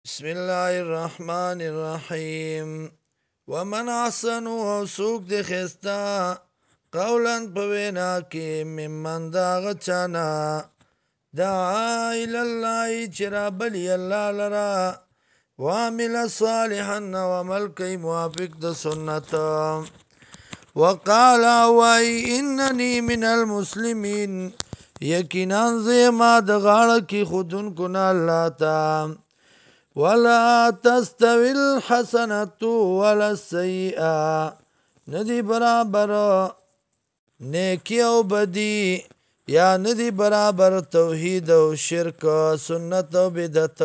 بسم الله الرحمن الرحیم ومن احسن وسوق د خستا قولا پوینا کې ممن دا غچانا دعا الى الله چرا بلی الله لرا وعمل صالحا وعمل کوي موافق د سنت وقال وای انني من المسلمين یقینا زما د غاړه کې خودن کو نه الله تا ولا تستوي الحسنة ولا السيئة ندی برابر نیکی او بدی یا ندی برابر توحید او شرک سنت او بدعت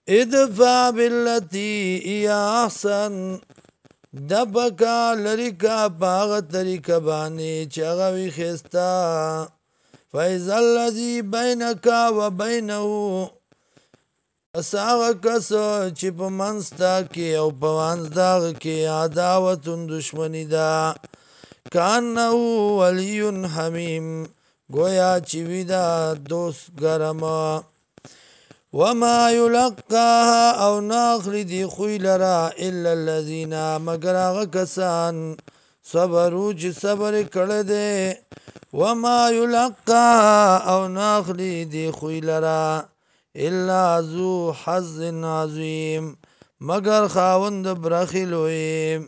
ادفع بالتي هي احسن دبکا لریکا باغ طریقه باندې چاغوي خستا فاذا الذي بينك وبينه اساغه کس چې په منستا کې او په وانزداغ کې عداوت دشمنی ده کانه ولی حمیم گویا چې ویدا دوست ګرم وما یلقاها او ناخلی دی خوی لرا الا الذین مگر هغه کسان صبرو چې صبر کړه دے وما یلقاها او ناخلی دی خوی لرا الا ذو حظ عظیم مگر خاوند برخلوی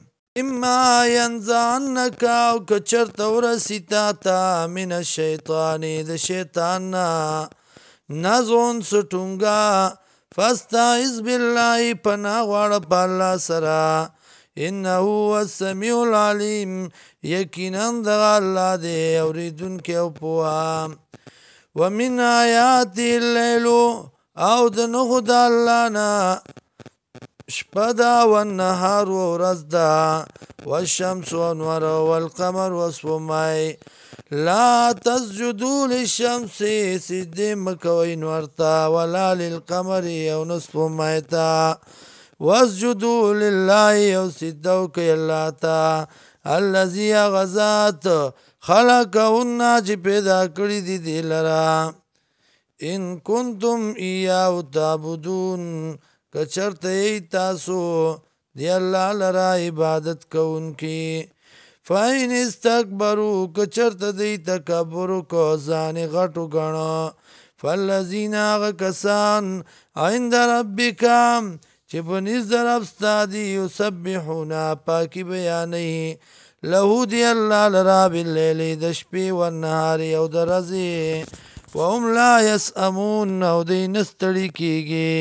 اما ينزعنك او کچرت ورسیتا تا من الشیطان د شیطان نزون سټونګا فاستعذ بالله پنا غواړه په الله سره انه هو السميع العليم یقینا د الله دی اوریدونکو او پوها ومن آیات الليل او د نخو د الله نه شپه ده والنهار ورځ ده والشمس والنور والقمر وسپومۍ لا تسجدوا للشمس سجدې مه کوئ نور ته ولا للقمر او نه سپومۍ ته واسجدوا لله او سجده وکئ الله ته الذي هغه ذات خلقهن چې پیدا کړي دي دی لرا ان کنتم ایاه تعبدون کچرته تاسو دی الله لرا عبادت کوونکی فاین استکبروا کچرته دی تکبر کو ځان غټو غنو فالذین کسان عند ربک چې بنز رب استادی یسبحون پاکی بیانې له دی الله لرا باللیل د شپې او نهار او د ورځې وهم لا يسأمون او دی نستړي کیږي